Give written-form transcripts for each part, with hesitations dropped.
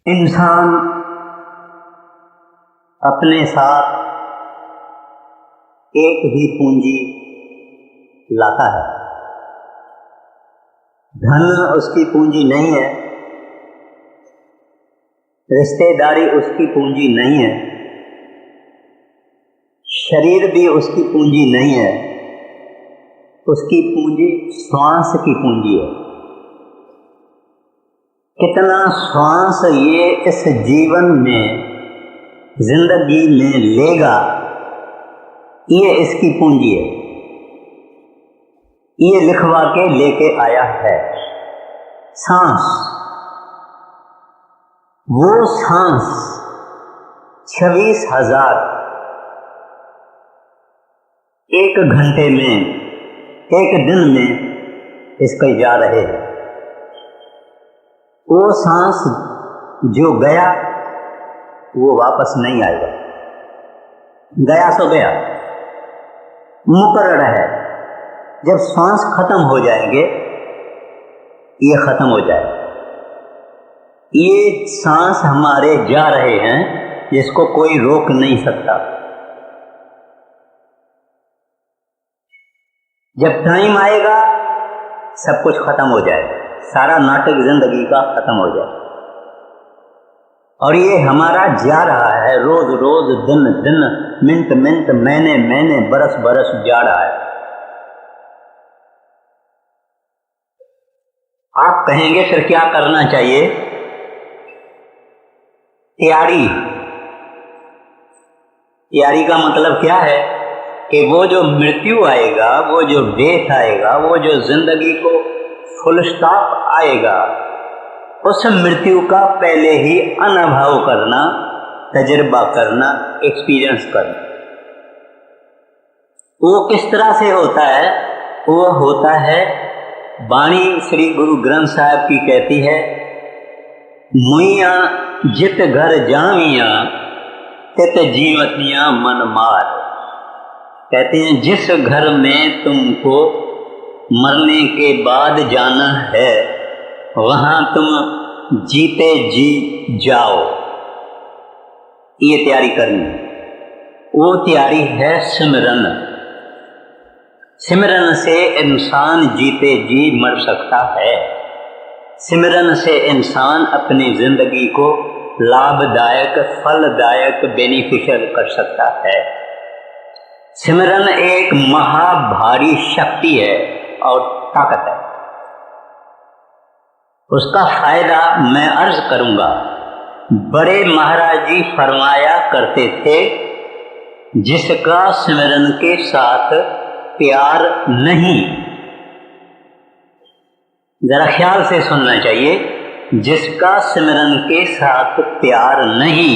इंसान अपने साथ एक ही पूंजी लाता है। धन उसकी पूंजी नहीं है, रिश्तेदारी उसकी पूंजी नहीं है, शरीर भी उसकी पूंजी नहीं है। उसकी पूंजी श्वास की पूंजी है। कितना श्वास ये इस जीवन में, जिंदगी में लेगा, ये इसकी पूंजी है। ये लिखवा के लेके आया है। सांस, वो सांस 26,000 एक घंटे में, एक दिन में इसके जा रहे हैं। वो सांस जो गया वो वापस नहीं आएगा। गया सो गया, मुकर्रर है। जब सांस खत्म हो जाएंगे, ये खत्म हो जाए। ये सांस हमारे जा रहे हैं, जिसको कोई रोक नहीं सकता। जब टाइम आएगा सब कुछ खत्म हो जाएगा, सारा नाटक जिंदगी का खत्म हो जाए। और ये हमारा जा रहा है, रोज रोज, दिन दिन, मिनट मिनट, महीने महीने, बरस बरस जा रहा है। आप कहेंगे फिर क्या करना चाहिए? तैयारी का मतलब क्या है कि वो जो मृत्यु आएगा, वो जो डेथ आएगा, वो जो जिंदगी को फुल स्टॉप आएगा, उस मृत्यु का पहले ही अनुभव करना, तजुर्बा करना, एक्सपीरियंस करना। वो किस तरह से होता है? वो होता है, वाणी श्री गुरु ग्रंथ साहब की कहती है, मुइया जित घर जाविया तित जीवतियां मन मार। कहते हैं जिस घर में तुमको मरने के बाद जाना है, वहां तुम जीते जी जाओ। ये तैयारी करनी। वो तैयारी है सिमरन। सिमरन से इंसान जीते जी मर सकता है। सिमरन से इंसान अपनी जिंदगी को लाभदायक, फलदायक, बेनिफिशियल कर सकता है। सिमरन एक महाभारी शक्ति है और ताकत है। उसका फायदा मैं अर्ज करूंगा। बड़े महाराज जी फरमाया करते थे, जिसका सिमरन के साथ प्यार नहीं, जरा ख्याल से सुनना चाहिए, जिसका सिमरन के साथ प्यार नहीं,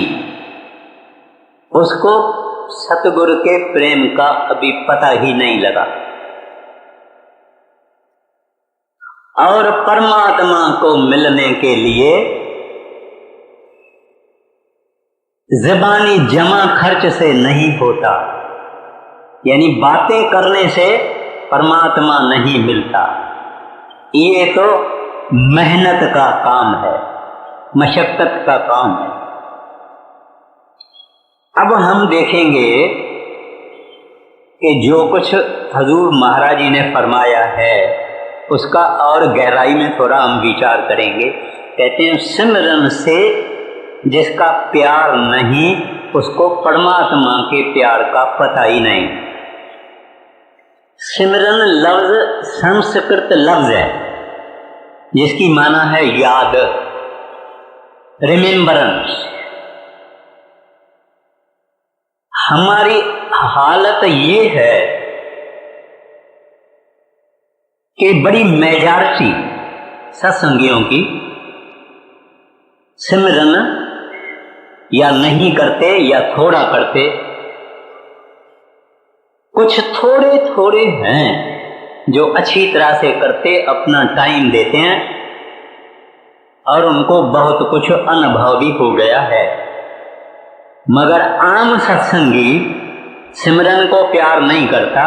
उसको सतगुरु के प्रेम का अभी पता ही नहीं लगा। और परमात्मा को मिलने के लिए ज़बानी जमा खर्च से नहीं होता, यानी बातें करने से परमात्मा नहीं मिलता। ये तो मेहनत का काम है, मशक्कत का काम है। अब हम देखेंगे कि जो कुछ हजूर महाराज जी ने फरमाया है, उसका और गहराई में थोड़ा हम विचार करेंगे। कहते हैं सिमरन से जिसका प्यार नहीं, उसको परमात्मा के प्यार का पता ही नहीं। सिमरन लफ्ज संस्कृत लफ्ज है, जिसकी माना है याद, रिमेम्बरेंस। हमारी हालत ये है कि बड़ी मेजॉरिटी सत्संगियों की सिमरन या नहीं करते या थोड़ा करते। कुछ थोड़े थोड़े हैं जो अच्छी तरह से करते, अपना टाइम देते हैं, और उनको बहुत कुछ अनुभव भी हो गया है। मगर आम सत्संगी सिमरन को प्यार नहीं करता।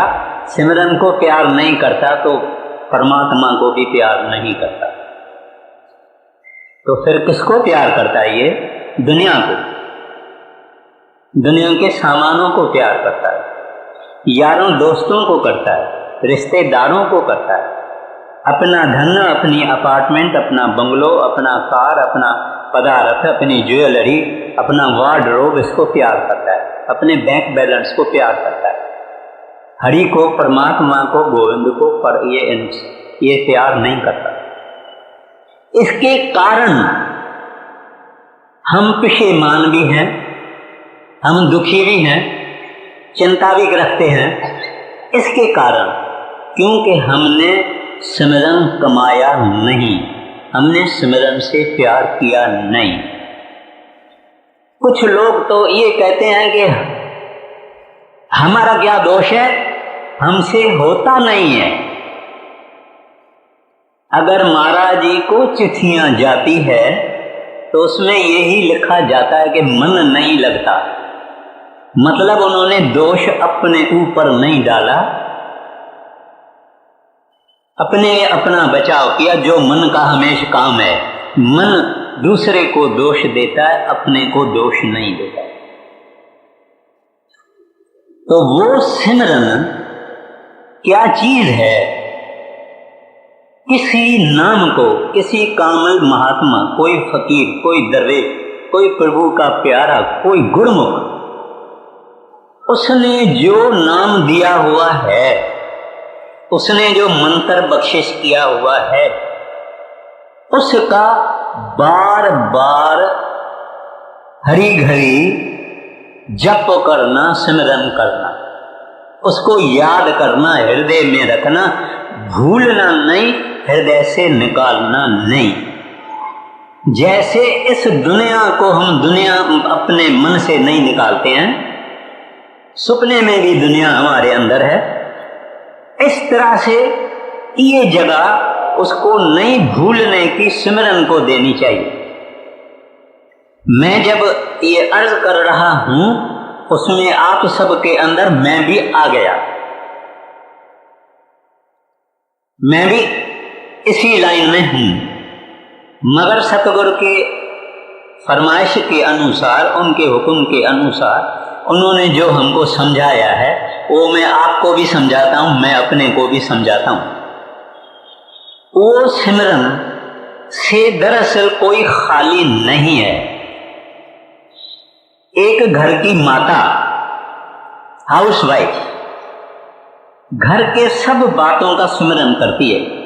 सिमरन को प्यार नहीं करता तो परमात्मा को भी प्यार नहीं करता। तो फिर किसको प्यार करता है ये? दुनिया को, दुनिया के सामानों को प्यार करता है, यारों दोस्तों को करता है, रिश्तेदारों को करता है, अपना धन, अपनी अपार्टमेंट, अपना बंगलो, अपना कार, अपना पदार्थ, अपनी ज्वेलरी, अपना वार्डरोब, इसको प्यार करता है, अपने बैंक बैलेंस को प्यार करता है। हरि को, परमात्मा को, गोविंद को पर ये प्यार नहीं करता। इसके कारण हम पशेमान भी हैं, हम दुखी भी हैं, चिंता भी रखते हैं। इसके कारण क्योंकि हमने सिमरन कमाया नहीं, हमने सिमरन से प्यार किया नहीं। कुछ लोग तो ये कहते हैं कि हमारा क्या दोष है, हमसे होता नहीं है। अगर महाराज जी को चिट्ठियां जाती है तो उसमें यही लिखा जाता है कि मन नहीं लगता, मतलब उन्होंने दोष अपने ऊपर नहीं डाला, अपना बचाव किया। जो मन का हमेशा काम है, मन दूसरे को दोष देता है, अपने को दोष नहीं देता। तो वो सिमरन क्या चीज है? किसी नाम को, किसी कामल महात्मा, कोई फकीर, कोई दरवेश, कोई प्रभु का प्यारा, कोई गुरमुख, उसने जो नाम दिया हुआ है, उसने जो मंत्र बख्शिश किया हुआ है, उसका बार बार हरी घड़ी जप करना, सिमरन करना, उसको याद करना, हृदय में रखना, भूलना नहीं, हृदय से निकालना नहीं। जैसे इस दुनिया को हम दुनिया अपने मन से नहीं निकालते हैं, सपने में भी दुनिया हमारे अंदर है, इस तरह से ये जगह उसको नहीं भूलने की सिमरन को देनी चाहिए। मैं जब ये अर्ज कर रहा हूं, उसमें आप सबके अंदर मैं भी आ गया, मैं भी इसी लाइन में हूं। मगर सतगुरु के फरमाइश के अनुसार, उनके हुक्म के अनुसार उन्होंने जो हमको समझाया है वो मैं आपको भी समझाता हूं, मैं अपने को भी समझाता हूं। वो सिमरन से दरअसल कोई खाली नहीं है। एक घर की माता, हाउसवाइफ, घर के सब बातों का सिमरन करती है।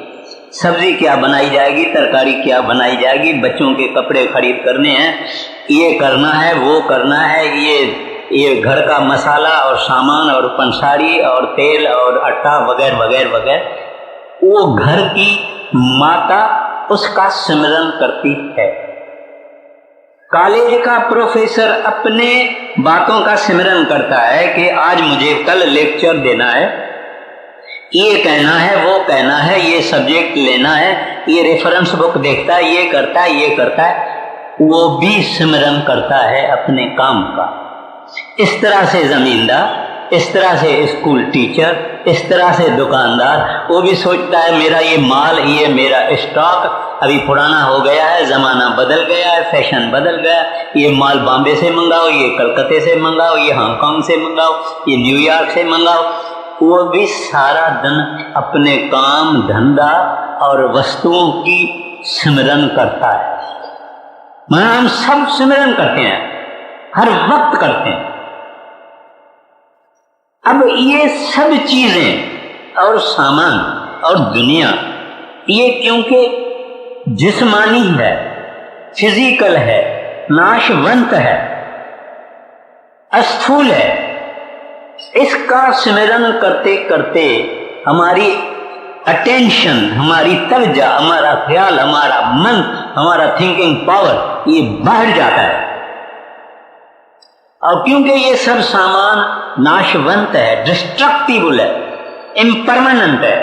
सब्जी क्या बनाई जाएगी, तरकारी क्या बनाई जाएगी, बच्चों के कपड़े खरीद करने हैं, ये करना है, वो करना है, ये घर का मसाला और सामान और पंसारी और तेल और आटा वगैरह वगैरह वगैरह। वो घर की माता उसका सिमरन करती है। कॉलेज का प्रोफेसर अपने बातों का सिमरन करता है कि आज मुझे कल लेक्चर देना है, ये कहना है, वो कहना है, ये सब्जेक्ट लेना है, ये रेफरेंस बुक देखता है, ये करता है, ये करता है। वो भी सिमरन करता है अपने काम का। इस तरह से जमींदार, इस तरह से स्कूल टीचर, इस तरह से दुकानदार, वो भी सोचता है मेरा ये माल, ये मेरा स्टॉक अभी पुराना हो गया है, जमाना बदल गया है, फैशन बदल गया, ये माल बॉम्बे से मंगाओ, ये कलकत्ते से मंगाओ, ये हांगकांग से मंगाओ, ये न्यूयॉर्क से मंगाओ। वो भी सारा दिन अपने काम धंधा और वस्तुओं की सिमरन करता है। हम सब सिमरन करते हैं, हर वक्त करते हैं। अब ये सब चीजें और सामान और दुनिया, ये क्योंकि जिस्मानी है, फिजिकल है, नाशवंत है, अस्थूल है, इसका सिमरन करते करते हमारी अटेंशन, हमारी तवज्जो, हमारा ख्याल, हमारा मन, हमारा थिंकिंग पावर ये बढ़ जाता है। और क्योंकि ये सब सामान नाशवंत है, डिस्ट्रक्टिबल है, इम्परमानेंट है,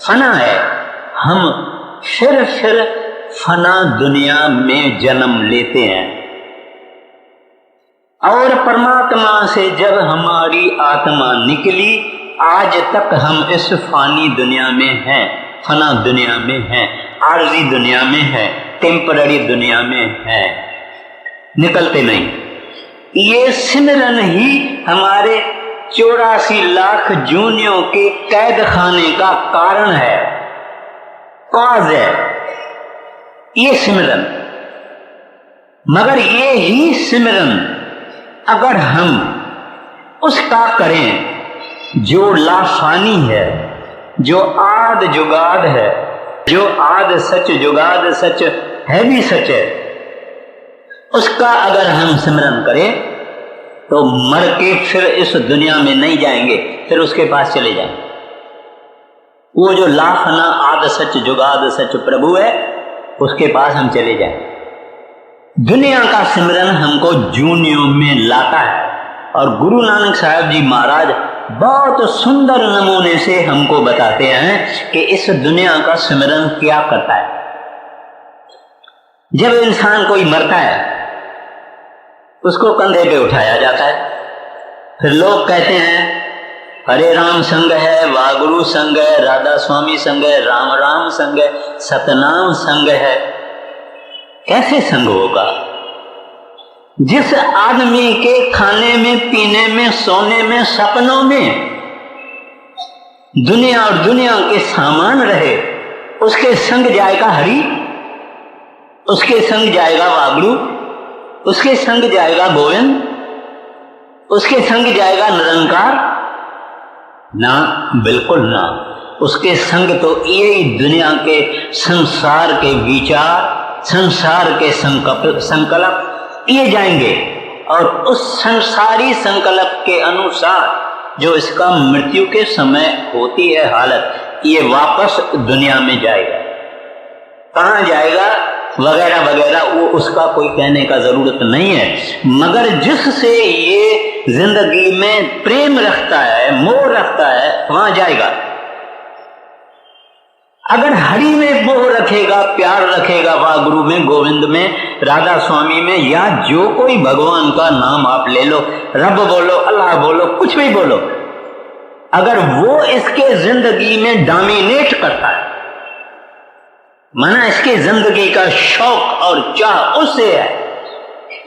फना है, हम फिर फना दुनिया में जन्म लेते हैं। और परमात्मा से जब हमारी आत्मा निकली, आज तक हम इस फानी दुनिया में हैं, फना दुनिया में हैं, आर्जी दुनिया में हैं, टेम्पररी दुनिया में है, निकलते नहीं। ये सिमरन ही हमारे 84 लाख जूनियों के कैद खाने का कारण है, कॉज है ये सिमरन। मगर ये ही सिमरन अगर हम उसका करें जो लाफानी है, जो आद जुगाद है, जो आद सच जुगाद सच है भी सच है, उसका अगर हम सिमरन करें तो मर के फिर इस दुनिया में नहीं जाएंगे, फिर उसके पास चले जाएंगे। वो जो लाफना आद सच जुगाद सच प्रभु है, उसके पास हम चले जाएंगे। दुनिया का सिमरन हमको जूनियों में लाता है। और गुरु नानक साहब जी महाराज बहुत सुंदर नमूने से हमको बताते हैं कि इस दुनिया का सिमरन क्या करता है। जब इंसान कोई मरता है, उसको कंधे पे उठाया जाता है, फिर लोग कहते हैं हरे राम संग है, वागुरु संग है, राधा स्वामी संग है, राम राम संग है, सतनाम संग है। कैसे संग होगा? जिस आदमी के खाने में, पीने में, सोने में, सपनों में दुनिया और दुनिया के सामान रहे, उसके संग जाएगा हरि, उसके संग जाएगा वागुरु, उसके संग जाएगा गोविंद, उसके संग जाएगा निरंकार? ना, बिल्कुल ना। उसके संग तो यही दुनिया के संसार के विचार, संसार के संकल्प ये जाएंगे, और उस संसारी संकल्प के अनुसार जो इसका मृत्यु के समय होती है हालत, ये वापस दुनिया में जाएगा। कहाँ जाएगा वगैरह वगैरह, वो उसका कोई कहने का जरूरत नहीं है। मगर जिससे ये जिंदगी में प्रेम रखता है, मोह रखता है, वहां जाएगा। अगर हरि में मोह रखेगा, प्यार रखेगा, वागुरु में, गोविंद में, राधा स्वामी में, या जो कोई भगवान का नाम आप ले लो, रब बोलो, अल्लाह बोलो, कुछ भी बोलो, अगर वो इसके जिंदगी में डोमिनेट करता है, माना इसके जिंदगी का शौक और चाह उससे है,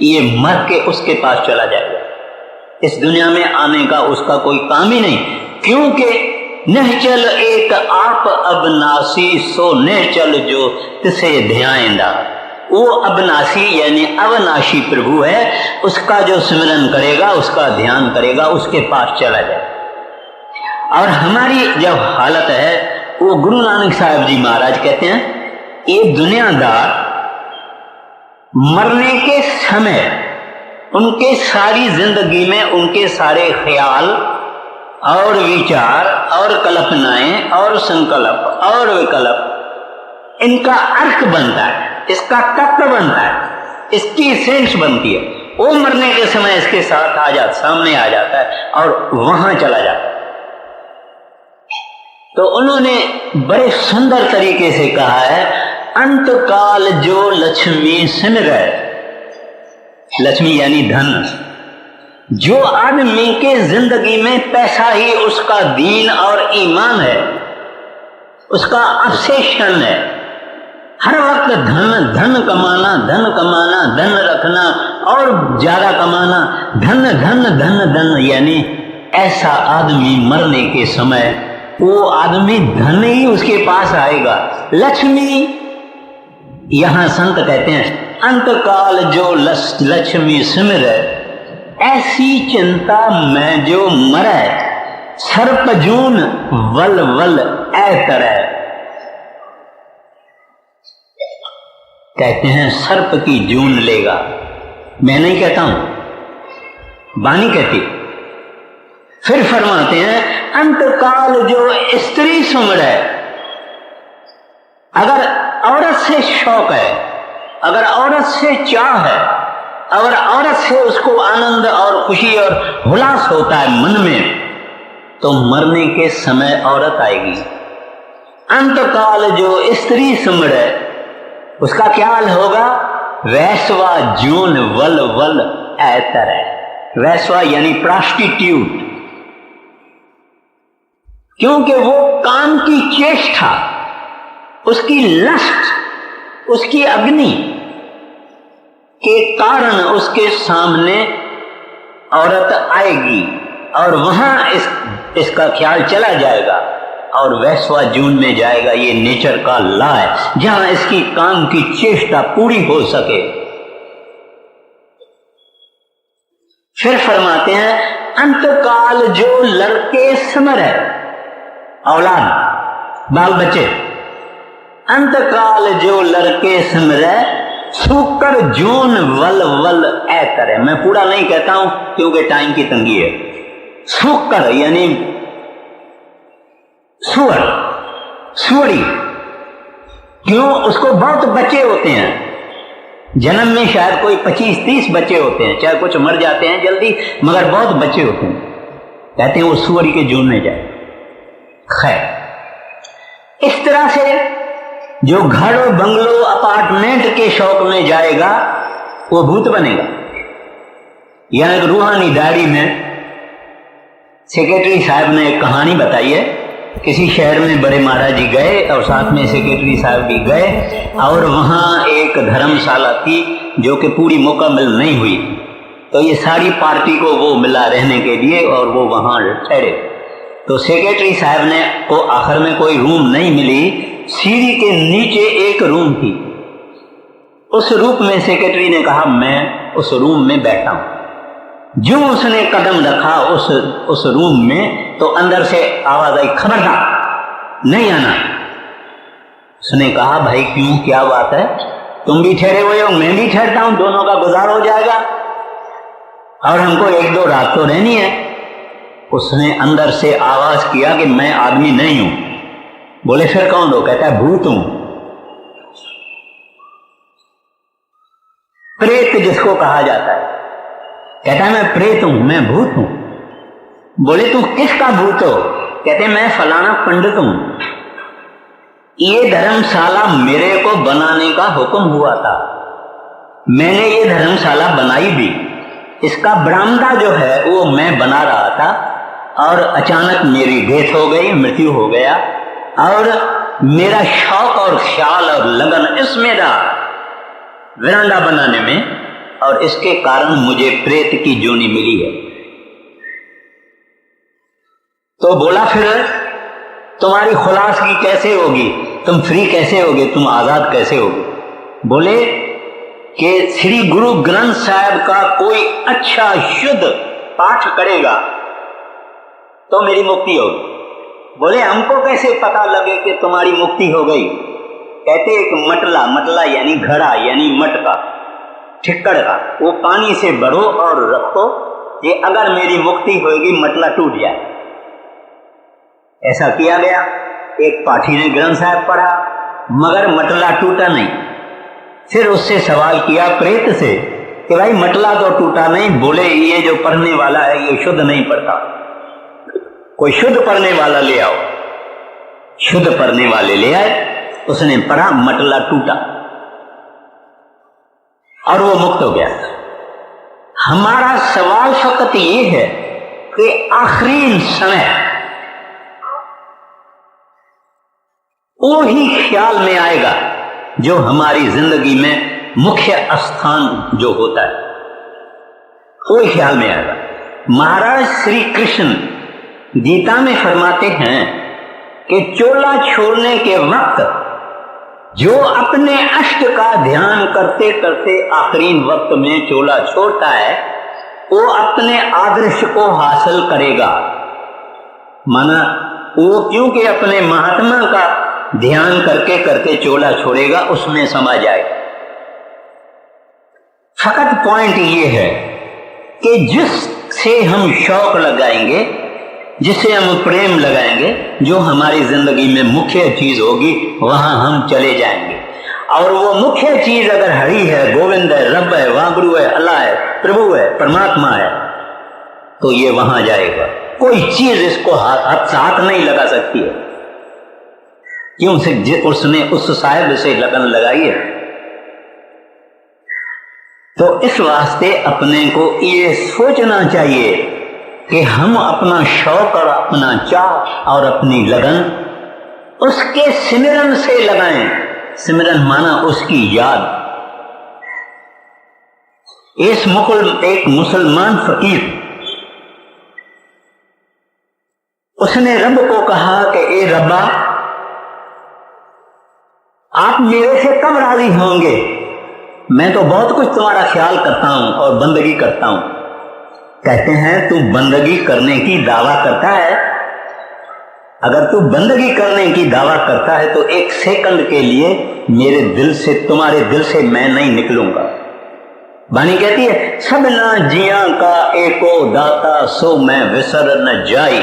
ये मर के उसके पास चला जाएगा। इस दुनिया में आने का उसका कोई काम ही नहीं, क्योंकि निश्चल एक आप अबनासी सो निश्चल जो तिसे ध्याएंदा। वो अबनासी यानी अविनाशी प्रभु है, उसका जो सिमरन करेगा, उसका ध्यान करेगा, उसके पास चला जाए। और हमारी जब हालत है, वो गुरु नानक साहब जी महाराज कहते हैं, ये दुनियादार मरने के समय उनके सारी जिंदगी में उनके सारे ख्याल और विचार और कल्पनाएं और संकल्प और विकल्प, इनका अर्थ बनता है, इसका तत्व बनता है, इसकी सेंस बनती है। वो मरने के समय इसके साथ सामने आ जाता है और वहां चला जाता है। तो उन्होंने बड़े सुंदर तरीके से कहा है, अंत काल जो लक्ष्मी सिमरै, लक्ष्मी यानी धन, जो आदमी के जिंदगी में पैसा ही उसका दीन और ईमान है, उसका ऑब्सेशन है, हर वक्त धन धन कमाना, धन कमाना, धन रखना और ज्यादा कमाना, धन धन धन धन, यानी ऐसा आदमी मरने के समय वो आदमी धन ही उसके पास आएगा। लक्ष्मी, यहां संत कहते हैं अंतकाल जो लक्ष्मी सिमरै, ऐसी चिंता में जो मरै, सर्पजून वल वल ऐ तरह। कहते हैं सर्प की जून लेगा, मैं नहीं कहता हूं, वाणी कहती। फिर फरमाते हैं अंतकाल जो स्त्री सुमरै, अगर औरत से शौक है, अगर औरत से चाह है, अगर औरत से उसको आनंद और खुशी और हुलास होता है मन में, तो मरने के समय औरत आएगी। अंतकाल जो स्त्री सुमरै, उसका क्या हाल होगा? वैश्वा जून वल वल ऐ तरह। वैश्वा यानी प्रॉस्टिट्यूट, क्योंकि वो काम की चेष्टा, उसकी लस्ट, उसकी अग्नि के कारण उसके सामने औरत आएगी और वहां इसका ख्याल चला जाएगा और वैश्वा जून में जाएगा। ये नेचर का लॉ है, जहां इसकी काम की चेष्टा पूरी हो सके। फिर फरमाते हैं, अंतकाल जो लड़के समर है, औलाद बाल बच्चे, अंतकाल जो लड़के समर है, सूकर जून वल वल ऐ करे। मैं पूरा नहीं कहता हूं क्योंकि टाइम की तंगी है। सूकर यानी सुअर, सुअरी। क्यों? उसको बहुत बच्चे होते हैं, जन्म में शायद कोई 25-30 बच्चे होते हैं, चाहे कुछ मर जाते हैं जल्दी, मगर बहुत बच्चे होते हैं। कहते हैं वो सुअरी के जून में जाए। खैर, इस तरह से जो घर बंगलो अपार्टमेंट के शौक में जाएगा वो भूत बनेगा। यहां एक रूहानी डायरी में सेक्रेटरी साहब ने एक कहानी बताई है। किसी शहर में बड़े महाराज जी गए और साथ में सेक्रेटरी साहब भी गए और वहां एक धर्मशाला थी जो कि पूरी मुकम्मल नहीं हुई। तो ये सारी पार्टी को वो मिला रहने के लिए और वो वहां ठहरे। तो सेक्रेटरी साहब ने को आखिर में कोई रूम नहीं मिली, सीढ़ी के नीचे एक रूम थी। उस रूम में सेक्रेटरी ने कहा मैं उस रूम में बैठा हूं। जो उसने कदम रखा उस रूम में तो अंदर से आवाज आई, खबरदार नहीं आना। उसने कहा भाई क्यों, क्या बात है? तुम भी ठहरे हुए हो, मैं भी ठहरता हूं, दोनों का गुजार हो जाएगा और हमको 1-2 रात तो रहनी है। उसने अंदर से आवाज किया कि मैं आदमी नहीं हूं। बोले फिर कौन हो? कहता है भूत हूं, प्रेत जिसको कहा जाता है। कहता है मैं प्रेत हूं, मैं भूत हूं। बोले तू किसका भूत हो? कहते मैं फलाना पंडित हूं, ये धर्मशाला मेरे को बनाने का हुक्म हुआ था, मैंने ये धर्मशाला बनाई भी। इसका बरामदा जो है वो मैं बना रहा था और अचानक मेरी डेथ हो गई, मृत्यु हो गया और मेरा शौक और ख्याल और लगन इसमें रहा वरांडा बनाने में और इसके कारण मुझे प्रेत की जोनी मिली है। तो बोला फिर तुम्हारी खुलासगी कैसे होगी, तुम फ्री कैसे होगे, तुम आजाद कैसे होगे? बोले कि श्री गुरु ग्रंथ साहब का कोई अच्छा शुद्ध पाठ करेगा तो मेरी मुक्ति होगी। बोले हमको कैसे पता लगे कि तुम्हारी मुक्ति हो गई? कहते एक मटला, मटला यानी घड़ा यानी मटका, ठिक्कड़ का, वो पानी से भरो और रखो, ये अगर मेरी मुक्ति होगी मटला टूट जाए। ऐसा किया गया। एक पाठी ने ग्रंथ साहब पढ़ा मगर मटला टूटा नहीं। फिर उससे सवाल किया प्रेत से कि भाई मटला तो टूटा नहीं। बोले ये जो पढ़ने वाला है ये शुद्ध नहीं पढ़ता, कोई शुद्ध पढ़ने वाला ले आओ। शुद्ध पढ़ने वाले ले आए, उसने पढ़ा, मटला टूटा और वो मुक्त हो गया। हमारा सवाल फकत ये है कि आखिरी समय वो ही ख्याल में आएगा जो हमारी जिंदगी में मुख्य स्थान जो होता है वो ही ख्याल में आएगा। महाराज श्री कृष्ण गीता में फरमाते हैं कि चोला छोड़ने के वक्त जो अपने अष्ट का ध्यान करते करते आखिरी वक्त में चोला छोड़ता है वो अपने आदर्श को हासिल करेगा। माना वो क्योंकि अपने महात्मा का ध्यान करके करके चोला छोड़ेगा, उसमें समा जाएगा। फकत पॉइंट ये है कि जिससे हम शौक लगाएंगे, जिससे हम प्रेम लगाएंगे, जो हमारी जिंदगी में मुख्य चीज होगी वहां हम चले जाएंगे। और वो मुख्य चीज अगर हरि है, गोविंद है, रब है, वागुरु है, अल्लाह है, प्रभु है, परमात्मा है, तो ये वहां जाएगा। कोई चीज इसको हाथ नहीं लगा सकती है। क्यों से उसने उस साहिब से लगन लगाई है। तो इस वास्ते अपने को ये सोचना चाहिए कि हम अपना शौक और अपना चाह और अपनी लगन उसके सिमरन से लगाएं, सिमरन माना उसकी याद। एक मुसलमान फकीर, उसने रब को कहा कि ए रब्बा, आप मेरे से कब राजी होंगे? मैं तो बहुत कुछ तुम्हारा ख्याल करता हूं और बंदगी करता हूं। कहते हैं तू बंदगी करने की दावा करता है? अगर तू बंदगी करने की दावा करता है तो एक सेकंड के लिए मेरे दिल से, तुम्हारे दिल से मैं नहीं निकलूंगा। बानी कहती है, सब ना जिया का एको दाता सो मैं विसर न जाई।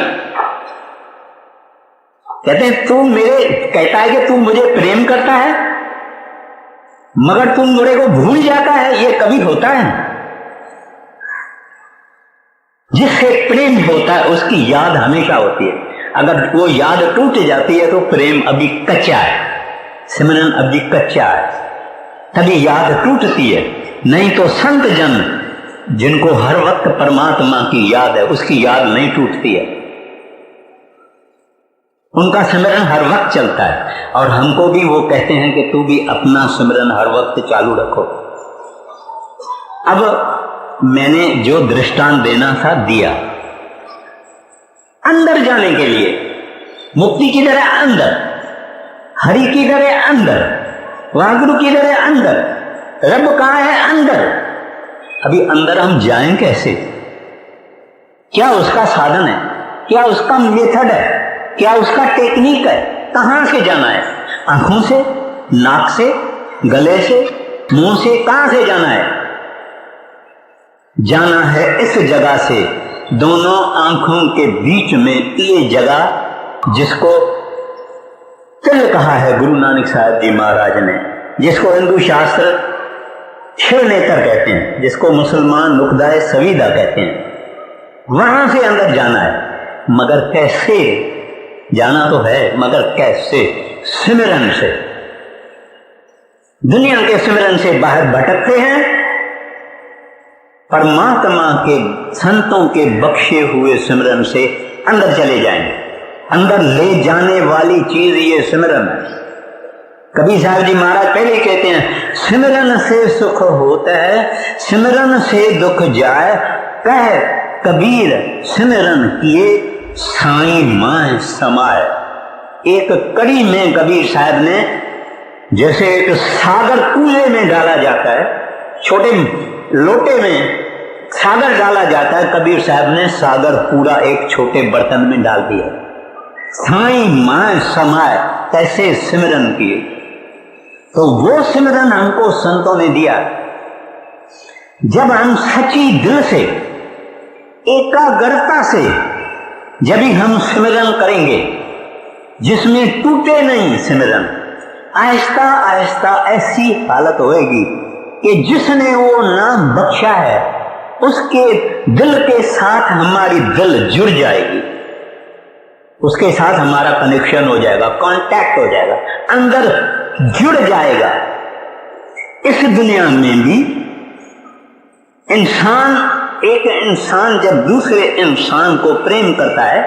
कहते हैं तू मेरे, कहता है कि तू मुझे प्रेम करता है मगर तू मुझे को भूल जाता है। ये कभी होता है? जिससे प्रेम होता है उसकी याद हमेशा होती है। अगर वो याद टूट जाती है तो प्रेम अभी कच्चा है, सिमरन अभी कच्चा है, तभी याद टूटती है। नहीं तो संत जन जिनको हर वक्त परमात्मा की याद है, उसकी याद नहीं टूटती है, उनका सिमरन हर वक्त चलता है। और हमको भी वो कहते हैं कि तू भी अपना सिमरन हर वक्त चालू रखो। अब मैंने जो दृष्टांत देना था दिया। अंदर जाने के लिए, मुक्ति की तरह अंदर, हरि की तरह अंदर, वागुरु की तरह अंदर, रब कहाँ है? अंदर। अभी अंदर हम जाएं कैसे? क्या उसका साधन है? क्या उसका मेथड है? क्या उसका टेक्निक है? कहां से जाना है? आंखों से, नाक से, गले से, मुंह से? कहां से जाना है? जाना है इस जगह से, दोनों आंखों के बीच में ये जगह जिसको तिल कहा है गुरु नानक साहब जी महाराज ने, जिसको हिंदू शास्त्र शिव नेत्र कहते हैं, जिसको मुसलमान नुकदाए सवीदा कहते हैं। वहां से अंदर जाना है, मगर कैसे जाना तो है, मगर कैसे? सिमरन से। दुनिया के सिमरन से बाहर भटकते हैं, परमात्मा के संतों के बख्शे हुए सिमरन से अंदर चले जाएंगे। अंदर ले जाने वाली चीज ये सिमरन है। कबीर साहब जी महाराज पहले कहते हैं, सिमरन से सुख होता है, सिमरन से दुख जाए, कह कबीर सिमरन किए साईं मां समाए। एक कड़ी में कबीर साहब ने, जैसे एक सागर कुएं में डाला जाता है, छोटे लोटे में सागर डाला जाता है, कबीर साहब ने सागर पूरा एक छोटे बर्तन में डाल दिया। साईं मां समाए, कैसे सिमरन किए। तो वो सिमरन हमको संतों ने दिया। जब हम सच्ची दिल से, एकाग्रता से जब भी हम सिमरन करेंगे, जिसमें टूटे नहीं सिमरन, आहिस्ता आहिस्ता ऐसी हालत होएगी कि जिसने वो नाम बख्शा है उसके दिल के साथ हमारी दिल जुड़ जाएगी, उसके साथ हमारा कनेक्शन हो जाएगा, कांटेक्ट हो जाएगा, अंदर जुड़ जाएगा। इस दुनिया में भी एक इंसान जब दूसरे इंसान को प्रेम करता है,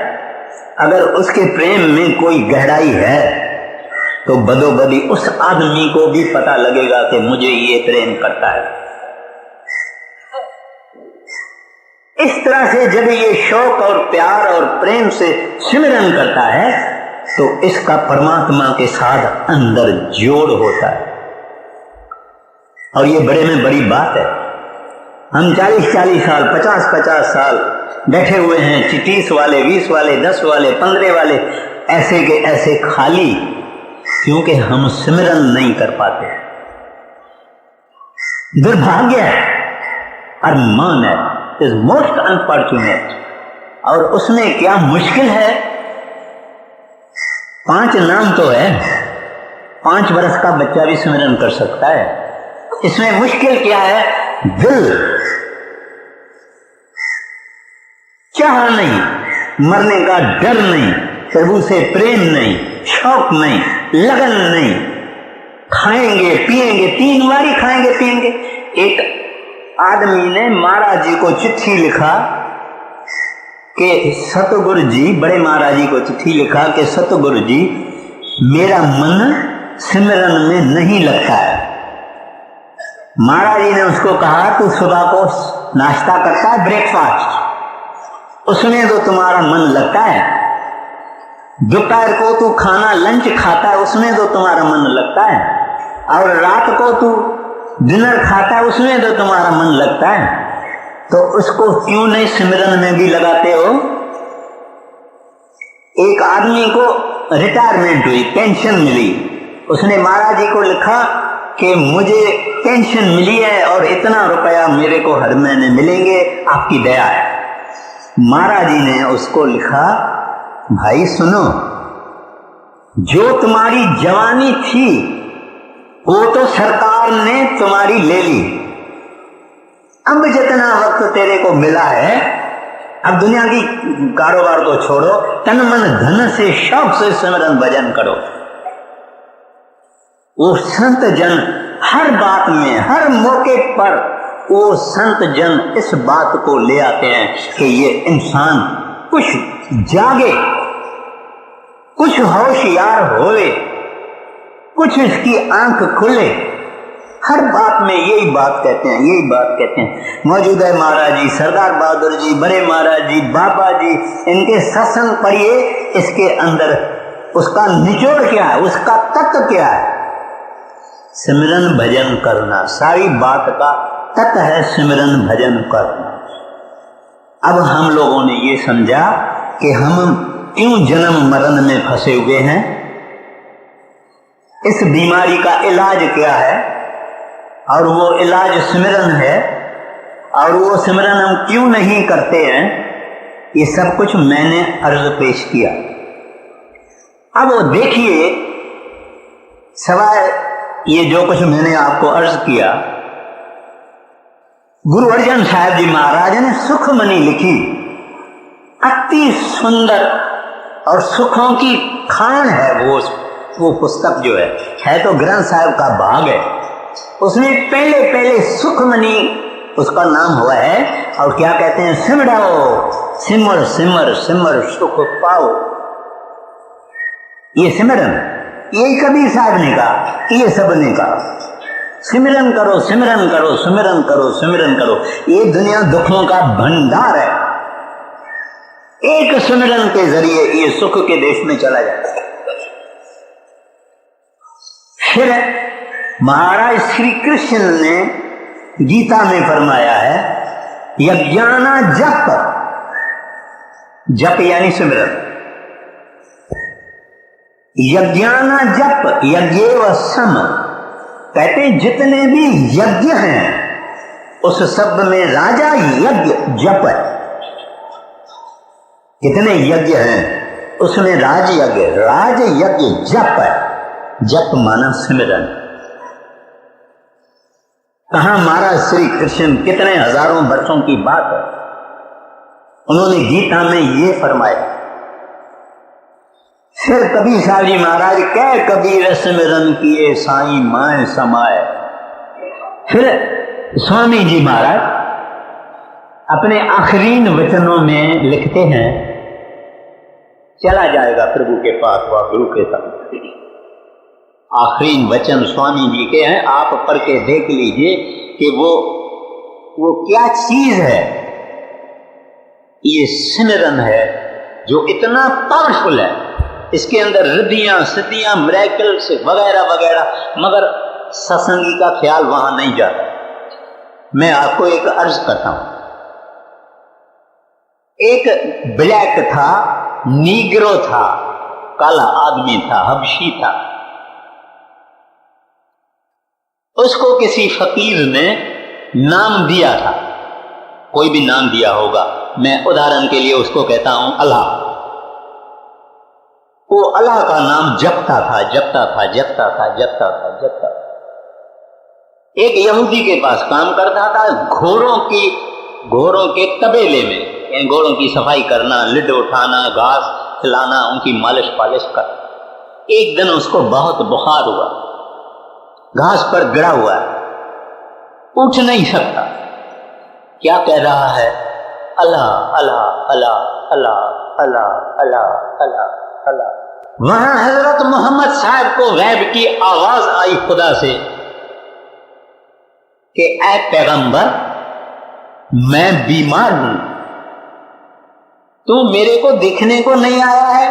अगर उसके प्रेम में कोई गहराई है तो बदोबदी उस आदमी को भी पता लगेगा कि मुझे ये प्रेम करता है। इस तरह से जब ये शौक और प्यार और प्रेम से सिमरन करता है तो इसका परमात्मा के साथ अंदर जोड़ होता है। और ये बड़े में बड़ी बात है। हम 40-40 साल, 50-50 साल बैठे हुए हैं, 30 वाले, 20 वाले, 10 वाले, 15 वाले, ऐसे के ऐसे खाली, क्योंकि हम सिमरन नहीं कर पाते। दुर्भाग्य है, अरमान है, इज मोस्ट अनफॉर्चुनेट। और उसमें क्या मुश्किल है? 5 नाम तो है, 5 वर्ष का बच्चा भी सिमरन कर सकता है। इसमें मुश्किल क्या है? दिल चाह नहीं, मरने का डर नहीं, प्रभु से प्रेम नहीं, शौक नहीं, लगन नहीं। खाएंगे पिएंगे, 3 बार ही खाएंगे पिएंगे। एक आदमी ने महाराज जी को चिट्ठी लिखा कि सतगुरु जी, बड़े महाराज जी को चिट्ठी लिखा कि सतगुरु जी, मेरा मन सिमरन में नहीं लगता है। महाराज जी ने उसको कहा तू सुबह को नाश्ता करता है, ब्रेकफास्ट, उसमें तो तुम्हारा मन लगता है। दोपहर को तू खाना लंच खाता है, उसमें तो तुम्हारा मन लगता है। और रात को तू डिनर खाता है, उसमें तो तुम्हारा मन लगता है। तो उसको क्यों नहीं सिमरन में भी लगाते हो? एक आदमी को रिटायरमेंट हुई, पेंशन मिली, उसने महाराज जी को लिखा कि मुझे पेंशन मिली है और इतना रुपया मेरे को हर महीने मिलेंगे, आपकी दया है। महाराज जी ने उसको लिखा, भाई सुनो, जो तुम्हारी जवानी थी वो तो सरकार ने तुम्हारी ले ली। अब जितना वक्त तेरे को मिला है, अब दुनिया की कारोबार को छोड़ो, तन मन धन से शौक से सिमरन भजन करो। वो संत जन हर बात में, हर मौके पर वो संत जन इस बात को ले आते हैं कि ये इंसान कुछ जागे, कुछ होशियार होए, कुछ इसकी आंख खुले। हर बात में यही बात कहते हैं, यही बात कहते हैं। मौजूद है महाराज जी, सरदार बहादुर जी, बड़े महाराज जी, बाबा जी, इनके सत्संग पढ़िए, इसके अंदर उसका निचोड़ क्या है, उसका तत्व क्या है? सिमरन भजन करना, सारी बात का तत्व है सिमरन भजन करना। अब हम लोगों ने ये समझा कि हम क्यों जन्म मरण में फंसे हुए हैं, इस बीमारी का इलाज क्या है, और वो इलाज सिमरन है, और वो सिमरन हम क्यों नहीं करते हैं, ये सब कुछ मैंने अर्ज पेश किया। अब वो देखिए, सवाल ये जो कुछ मैंने आपको अर्ज किया, गुरु अर्जन साहब जी महाराज ने सुखमणि लिखी, अति सुंदर और सुखों की खान है वो पुस्तक जो है तो ग्रंथ साहब का भाग है। उसमें पहले सुखमणि उसका नाम हुआ है, और क्या कहते हैं, सिमराओ, सिमर सिमर सिमर सुख पाओ। ये सिमरन, यही कबीर साहब ने कहा, ये सब ने कहा, सिमरन करो, सिमरन करो, सिमरन करो, सिमरन करो। ये दुनिया दुखों का भंडार है, एक सिमरन के जरिए ये सुख के देश में चला जाता है। फिर महाराज श्री कृष्ण ने गीता में फरमाया है, यज्ञाना जप, जप यानी सिमरन, यज्ञाना जप यज्ञेव सम, कहते हैं जितने भी यज्ञ हैं उस सब में राजा यज्ञ जप है। कितने यज्ञ हैं उसमें राज यज्ञ जप है। जप माना सिमरन। कहां महाराज श्री कृष्ण, कितने हजारों वर्षों की बात है, उन्होंने गीता में ये फरमाया। फिर कबीर साहब जी महाराज कह कबीर सिमरन किए साईं माए समाए। फिर स्वामी जी महाराज अपने आखिरीन वचनों में लिखते हैं, चला जाएगा प्रभु के पास व गुरु के साथ। आखिरी वचन स्वामी जी के हैं, आप पढ़ के देख लीजिए कि वो क्या चीज है। ये सिमरन है जो इतना पावरफुल है, इसके अंदर रिद्धियां सिद्धियां मिरेकल्स वगैरह वगैरह, मगर सत्संगी का ख्याल वहां नहीं जाता। मैं आपको एक अर्ज करता हूं। एक ब्लैक था, नीग्रो था, काला आदमी था, हबशी था। उसको किसी फकीर ने नाम दिया था, कोई भी नाम दिया होगा, मैं उदाहरण के लिए उसको कहता हूं अल्लाह। वो अल्लाह का नाम जपता था, जपता था, जपता था, जपता था, जपता था। एक यहूदी के पास काम करता था, घोड़ों के तबेले में, घोड़ों की सफाई करना, लिड उठाना, घास खिलाना, उनकी मालिश पालिश कर। एक दिन उसको बहुत बुखार हुआ, घास पर गिरा हुआ है, उठ नहीं सकता। क्या कह रहा है? अल्लाह अल्लाह अल्लाह अल्लाह अल्लाह अल्लाह अल्लाह अल्लाह। वहां हजरत मोहम्मद साहब को गैब की आवाज आई खुदा से कि ऐ पैगंबर, मैं बीमार हूं, तू मेरे को दिखने को नहीं आया है।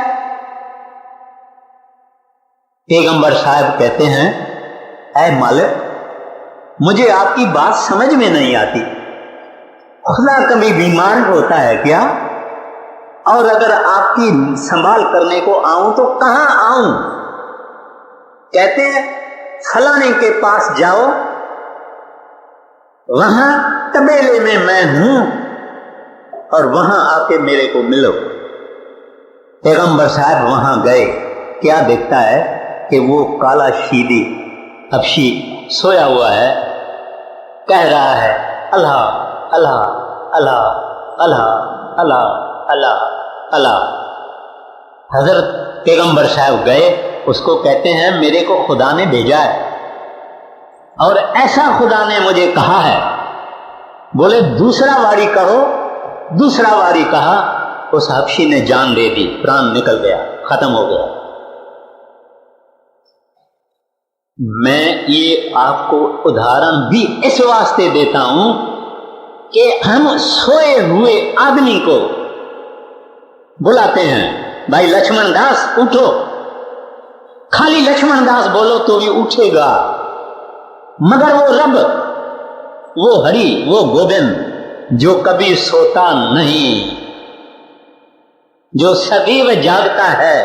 पैगंबर साहब कहते हैं, ऐ मालिक, मुझे आपकी बात समझ में नहीं आती। खुदा कभी बीमार होता है क्या? और अगर आपकी संभाल करने को आऊं तो कहां आऊं? कहते हैं फलाने के पास जाओ, वहां तबेले में मैं हूं और वहां आके मेरे को मिलो। पैगंबर साहब वहां गए, क्या देखता है कि वो काला शीदी हबशी सोया हुआ है, कह रहा है अल्लाह अल्लाह अल्लाह अल्लाह अल्लाह अल्लाह अल्लाह। हजरत पैगंबर साहब गए, उसको कहते हैं मेरे को खुदा ने भेजा है और ऐसा खुदा ने मुझे कहा है। बोले दूसरा वारी कहो। दूसरा वारी कहा, उस हबशी ने जान दे दी, प्राण निकल गया, खत्म हो गया। मैं ये आपको उदाहरण भी इस वास्ते देता हूं कि हम सोए हुए आदमी को बुलाते हैं, भाई लक्ष्मण दास उठो। खाली लक्ष्मण दास बोलो तो भी उठेगा, मगर वो रब, वो हरि, वो गोविंद जो कभी सोता नहीं, जो सदैव जागता है,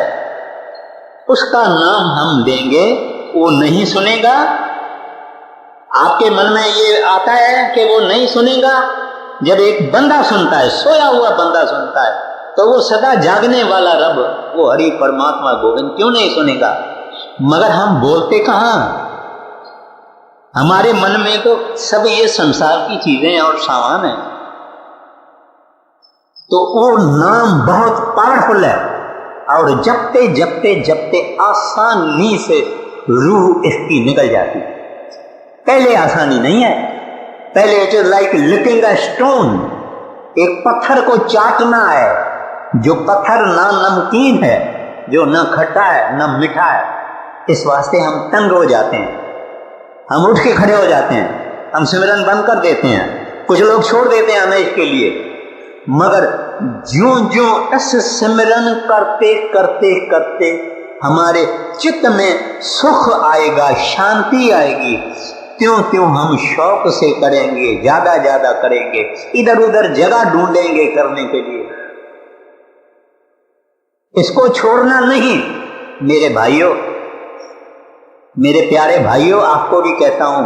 उसका नाम हम देंगे, वो नहीं सुनेगा। आपके मन में ये आता है कि वो नहीं सुनेगा? जब एक बंदा सुनता है, सोया हुआ बंदा सुनता है, तो वो सदा जागने वाला रब, वो हरि परमात्मा गोविंद क्यों नहीं सुनेगा? मगर हम बोलते कहां? हमारे मन में तो सब ये संसार की चीजें और सामान है। तो वो नाम बहुत पावरफुल है और जपते जपते जपते आसानी से रूह इसकी निकल जाती। पहले आसानी नहीं है, पहले it is like licking a stone, एक पत्थर को चाटना है, जो पत्थर ना नमकीन है, जो ना खट्टा है ना मीठा है। इस वास्ते हम तंग हो जाते हैं, हम उठ के खड़े हो जाते हैं, हम सिमरन बंद कर देते हैं, कुछ लोग छोड़ देते हैं हमें इसके लिए। मगर ज्यों ज्यों इस सिमरन करते करते करते हमारे चित्त में सुख आएगा, शांति आएगी, त्यों त्यों हम शौक से करेंगे, ज्यादा ज्यादा करेंगे, इधर उधर जगह ढूंढेंगे करने के लिए। इसको छोड़ना नहीं। मेरे भाइयों, मेरे प्यारे भाइयों, आपको भी कहता हूं,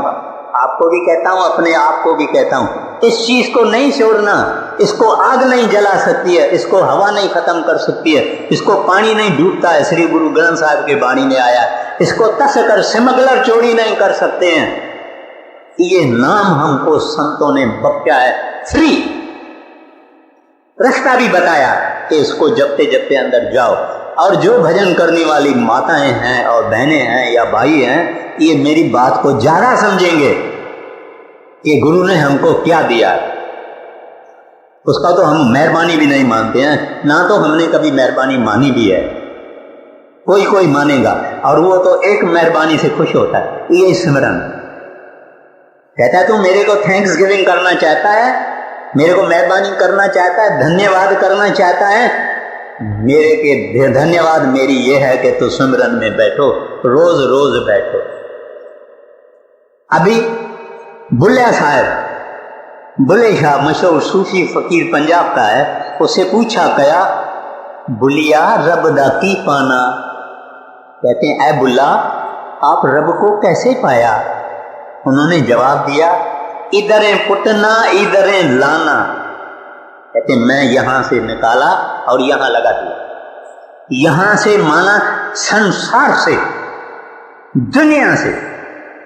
आपको भी कहता हूं, अपने आप को भी कहता हूं, इस चीज को नहीं छोड़ना। इसको आग नहीं जला सकती है, इसको हवा नहीं खत्म कर सकती है, इसको पानी नहीं डूबता है, श्री गुरु ग्रंथ साहब के वाणी में आया। इसको तस्कर स्मगलर चोरी नहीं कर सकते हैं। ये नाम हमको संतों ने बख्शा है, फ्री। रास्ता भी बताया कि इसको जपते जपते अंदर जाओ। और जो भजन करने वाली माताएं हैं और बहनें हैं या भाई हैं, ये मेरी बात को ज्यादा समझेंगे कि गुरु ने हमको क्या दिया, उसका तो हम मेहरबानी भी नहीं मानते हैं, ना तो हमने कभी मेहरबानी मानी भी है। कोई कोई मानेगा और वो तो एक मेहरबानी से खुश होता है, ये सिमरन। कहता है तू मेरे को थैंक्स गिविंग करना चाहता है, मेरे को मेहरबानी करना चाहता है, धन्यवाद करना चाहता है, मेरे के धन्यवाद मेरी ये है कि तू सिमरन में बैठो, रोज रोज बैठो। अभी बुल्ले साहब, बुल्ले शाह मशहूर सूफी फकीर पंजाब का है, उससे पूछा गया, बुलिया रब दा की पाना। कहते हैं ऐ बुल्ला, आप रब को कैसे पाया? उन्होंने जवाब दिया, इधरें पुटना इधरें लाना। कहते मैं यहां से निकाला और यहां लगा दिया। यहां से माना संसार से, दुनिया से,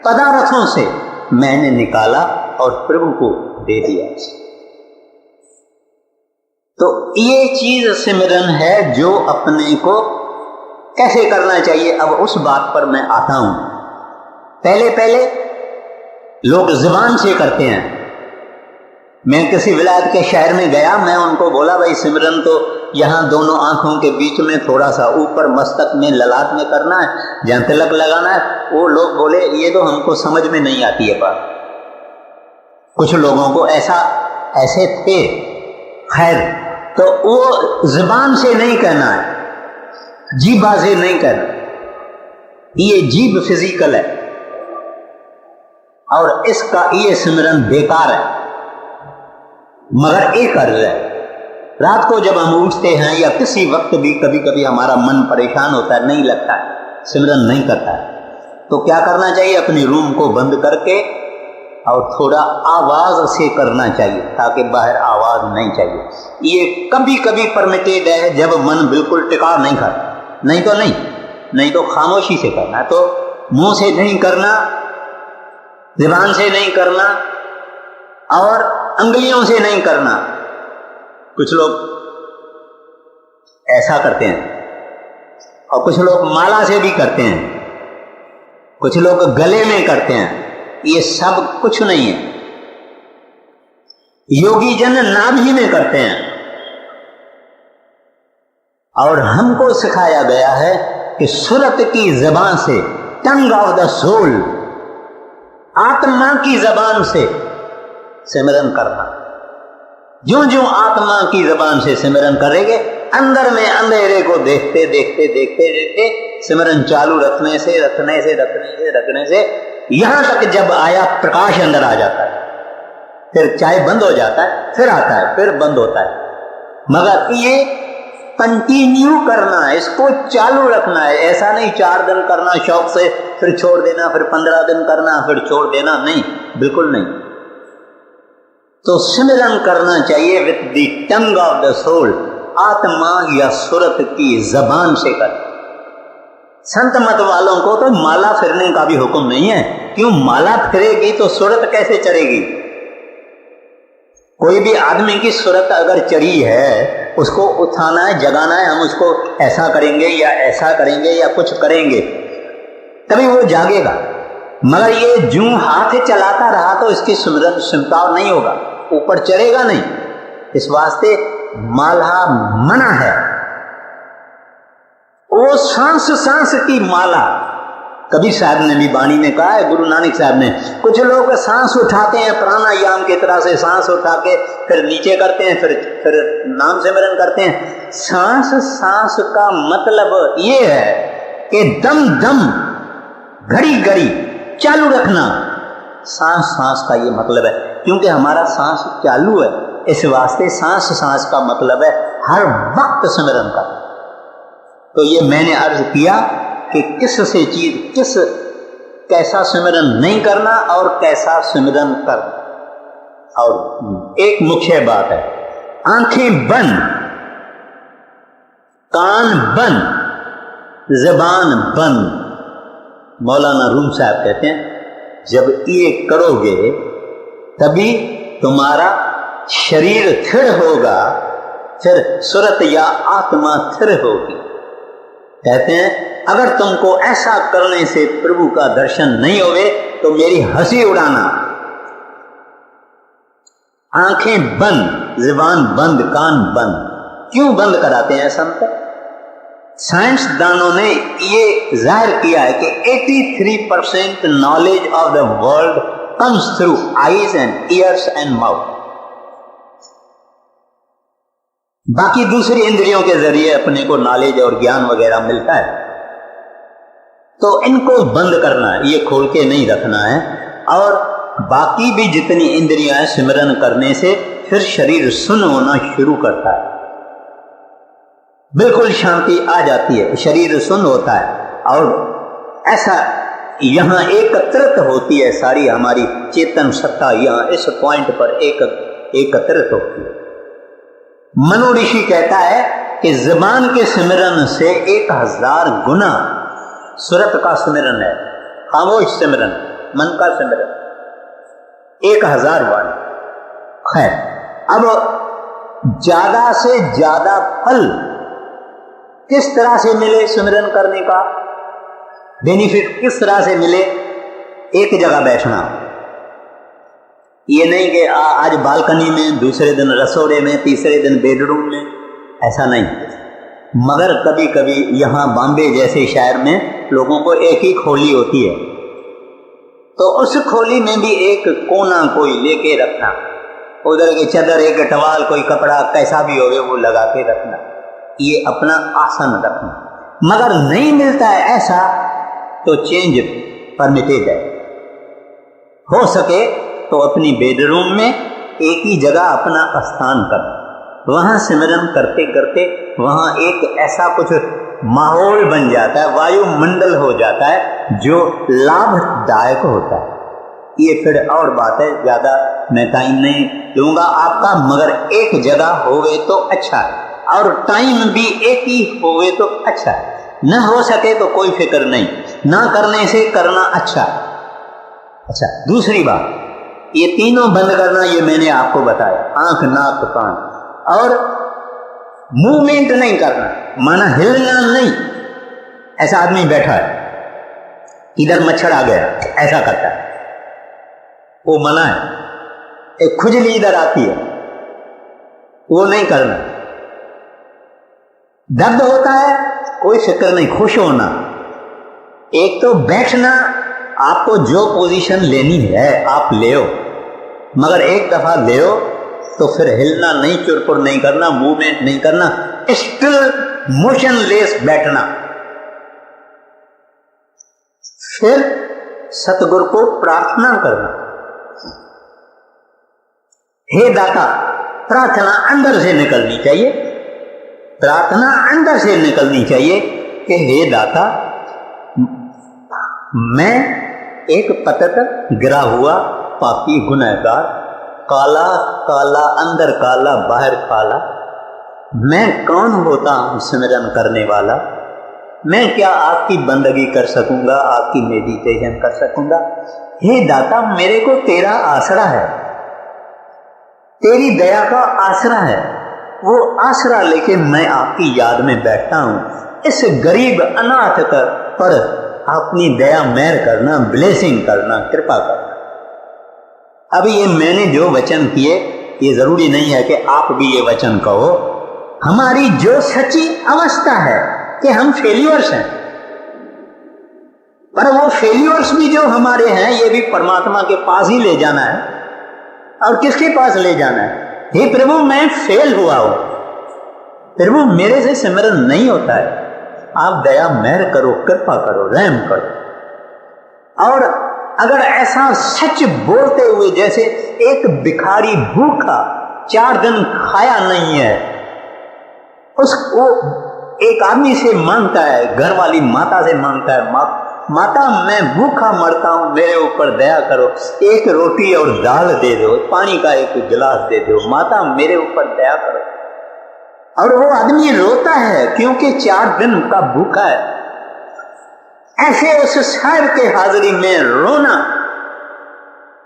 पदार्थों से मैंने निकाला और प्रभु को दे दिया। तो ये चीज सिमरन है जो अपने को कैसे करना चाहिए। अब उस बात पर मैं आता हूं। पहले पहले लोग जुबान से करते हैं। मैं किसी विलायत के शहर में गया, मैं उनको बोला भाई सिमरन तो यहाँ दोनों आंखों के बीच में थोड़ा सा ऊपर मस्तक में ललाट में करना है, जहाँ तिलक लगाना है। वो लोग बोले ये तो हमको समझ में नहीं आती है बात। कुछ लोगों को ऐसे थे। खैर, तो वो जुबान से नहीं कहना है, जीभा से नहीं कहना। ये जीभ फिजिकल है और इसका ये सिमरन बेकार है। मगर एक अर्ज है, रात को जब हम उठते हैं या किसी वक्त भी कभी कभी हमारा मन परेशान होता है, नहीं लगता है, सिमरन नहीं करता है, तो क्या करना चाहिए? अपनी रूम को बंद करके और थोड़ा आवाज से करना चाहिए, ताकि बाहर आवाज नहीं चाहिए। ये कभी कभी परमिटेड है जब मन बिल्कुल टिका नहीं कर, नहीं तो खामोशी से करना। तो मुंह से नहीं करना, ज़ुबान से नहीं करना और अंगुलियों से नहीं करना। कुछ लोग ऐसा करते हैं और कुछ लोग माला से भी करते हैं, कुछ लोग गले में करते हैं। ये सब कुछ नहीं है। योगी जन नाभि में करते हैं और हमको सिखाया गया है कि सुरत की जबान से, टंग ऑफ द सोल, आत्मा की जबान से सिमरन करना। जो जो आत्मा की जबान से सिमरन करेंगे, अंदर में अंधेरे को देखते देखते देखते देखते सिमरन चालू रखने से यहां तक जब आया प्रकाश अंदर आ जाता है, फिर चाहे बंद हो जाता है, फिर आता है, फिर बंद होता है। मगर ये कंटिन्यू करना है, इसको चालू रखना है। ऐसा नहीं 4 दिन करना शौक से, फिर छोड़ देना, फिर 15 दिन करना, फिर छोड़ देना, नहीं, बिल्कुल नहीं। तो सिमरन करना चाहिए with the tongue of the soul, आत्मा या सुरत की जबान से कर। संत मत वालों को तो माला फिरने का भी हुक्म नहीं है। क्यों? माला फिरेगी तो सुरत कैसे चढ़ेगी? कोई भी आदमी की सुरत अगर चढ़ी है, उसको उठाना है, जगाना है, हम उसको ऐसा करेंगे या ऐसा करेंगे या कुछ करेंगे, तभी वो जागेगा। मगर ये जूं हाथ चलाता रहा तो इसकी सिमरन सिमटाव नहीं होगा, ऊपर चढ़ेगा नहीं। इस वास्ते माला मना है। वो सांस सांस की माला, कबीर साहब ने भी वाणी में कहा है, गुरु नानक साहब ने, कुछ लोग सांस उठाते हैं प्राणायाम की तरह से, सांस उठा के फिर नीचे करते हैं, फिर नाम सिमरन करते हैं। सांस सांस का मतलब ये है कि दम दम, घड़ी घड़ी चालू रखना, सांस सांस का ये मतलब है। क्योंकि हमारा सांस चालू है, इस वास्ते सांस सांस का मतलब है हर वक्त सिमरन का। तो ये मैंने अर्ज किया कि कैसा सिमरन नहीं करना और कैसा सिमरन करना। और एक मुख्य बात है, आंखें बंद, कान बंद, जबान बंद। मौलाना रूम साहब कहते हैं जब ये करोगे तभी तुम्हारा शरीर स्थिर होगा, फिर सुरत या आत्मा स्थिर होगी। कहते हैं अगर तुमको ऐसा करने से प्रभु का दर्शन नहीं होवे तो मेरी हंसी उड़ाना। आंखें बंद, जुबान बंद, कान बंद। क्यों बंद कराते हैं संत? साइंसदानों ने ये जाहिर किया है कि 83% knowledge of the world comes through eyes and years and mouth. बाकी दूसरी इंद्रियों के जरिए अपने को नॉलेज और ज्ञान वगैरह मिलता है। तो इनको बंद करना है, ये खोल के नहीं रखना है। और बाकी भी जितनी इंद्रियां हैं, सिमरन करने से फिर शरीर सुन्न होना शुरू करता है, बिल्कुल शांति आ जाती है, शरीर सुन्न होता है। और ऐसा यहाँ एकत्रित होती है सारी हमारी चेतन सत्ता, यहाँ इस पॉइंट पर एकत्रित होती है। मनु ऋषि कहता है कि ज़बान के सिमरन से 1000 गुना सुरत का सिमरन है, खामोश सिमरन, मन का सिमरन 1000 बार। खैर, अब ज्यादा से ज्यादा फल किस तरह से मिले, सिमरन करने का बेनिफिट किस तरह से मिले? एक जगह बैठना, ये नहीं कि आज बालकनी में, दूसरे दिन रसोड़े में, तीसरे दिन बेडरूम में, ऐसा नहीं। मगर कभी कभी यहाँ बॉम्बे जैसे शहर में लोगों को एक ही खोली होती है, तो उस खोली में भी एक कोना कोई लेके रखना, उधर के चादर, एक टवाल, कोई कपड़ा कैसा भी होवे वो लगा के रखना, ये अपना आसन रखना। मगर नहीं मिलता है ऐसा तो चेंज परमिटेड है। हो सके तो अपनी बेडरूम में एक ही जगह अपना स्थान कर, वहां सिमरन करते करते वहां एक ऐसा कुछ माहौल बन जाता है, वायुमंडल हो जाता है जो लाभदायक होता है। ये फिर और बात है, ज्यादा मैं टाइम नहीं लूंगा आपका, मगर एक जगह होवे तो अच्छा है और टाइम भी एक ही होवे तो अच्छा है। न हो सके तो कोई फिक्र नहीं, ना करने से करना अच्छा। अच्छा, दूसरी बात, ये तीनों बंद करना, ये मैंने आपको बताया, आंख, नाक, कान, और मूवमेंट नहीं करना, माना हिलना नहीं। ऐसा आदमी बैठा है, इधर मच्छर आ गया, ऐसा करता है, वो मना है। एक खुजली इधर आती है, वो नहीं करना। दर्द होता है, कोई फिक्र नहीं, खुश होना। एक तो बैठना, आपको जो पोजीशन लेनी है आप ले, मगर एक दफा ले तो फिर हिलना नहीं, चुरपुर नहीं करना, मूवमेंट नहीं करना, स्टिल मोशनलेस बैठना। फिर सतगुरु को प्रार्थना करना, हे दाता। प्रार्थना अंदर से निकलनी चाहिए, प्रार्थना अंदर से निकलनी चाहिए कि हे दाता, मैं एक पतित गिरा हुआ पापी गुनहगार, काला काला, अंदर काला बाहर काला, मैं कौन होता हूं सिमरन करने वाला? मैं क्या आपकी बंदगी कर सकूंगा, आपकी मेडिटेशन कर सकूंगा? हे दाता, मेरे को तेरा आसरा है, तेरी दया का आसरा है, वो आसरा लेके मैं आपकी याद में बैठता हूं। इस गरीब अनाथ पर अपनी दया मेहर करना, ब्लेसिंग करना, कृपा करना। अभी ये मैंने जो वचन किए, ये जरूरी नहीं है कि आप भी ये वचन कहो। हमारी जो सच्ची अवस्था है कि हम फेल्यूअर्स हैं, पर वो फेल्यूअर्स भी जो हमारे हैं, ये भी परमात्मा के पास ही ले जाना है। और किसके पास ले जाना है? हे प्रभु, मैं फेल हुआ हूं, प्रभु मेरे से सिमरन नहीं होता है, आप दया मेहर करो, कृपा करो, रहम करो। और अगर ऐसा सच बोलते हुए, जैसे एक भिखारी भूखा 4 दिन खाया नहीं है, उसको एक आदमी से मांगता है, घर वाली माता से मांगता है, माता मैं भूखा मरता हूं, मेरे ऊपर दया करो, एक रोटी और दाल दे दो, पानी का एक गिलास दे दो, माता मेरे ऊपर दया करो। और वो आदमी रोता है क्योंकि 4 दिन का भूखा है। ऐसे उस साहब के हाजिरी में रोना,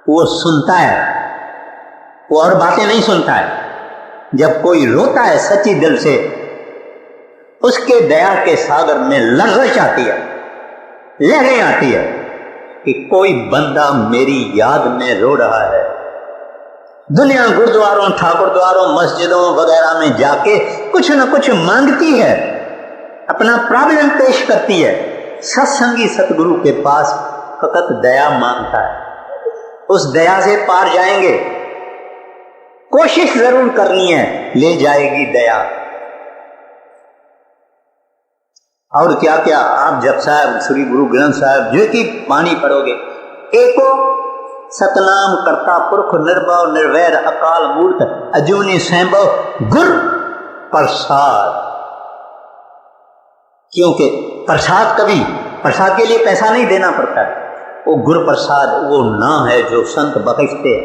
वो सुनता है, वो और बातें नहीं सुनता है। जब कोई रोता है सच्ची दिल से, उसके दया के सागर में लर्जश आती है, लहरें आती है कि कोई बंदा मेरी याद में रो रहा है। दुनिया गुरुद्वारों, ठाकुरद्वारों, मस्जिदों वगैरह में जाके कुछ न कुछ मांगती है, अपना प्रॉब्लम पेश करती है। सत्संगी सतगुरु के पास फकत दया मांगता है, उस दया से पार जाएंगे। कोशिश जरूर करनी है, ले जाएगी दया। और क्या क्या आप जप साहब, श्री गुरु ग्रंथ साहब जो की पानी पढ़ोगे, एको सतनाम करता पुरख निर्भव निर्वैर अकाल मूर्त अजूनी सैंभव गुर प्रसाद। क्योंकि प्रसाद प्रसाद के लिए पैसा नहीं देना पड़ता है, वो गुरु प्रसाद वो नाम है जो संत बख्शते हैं,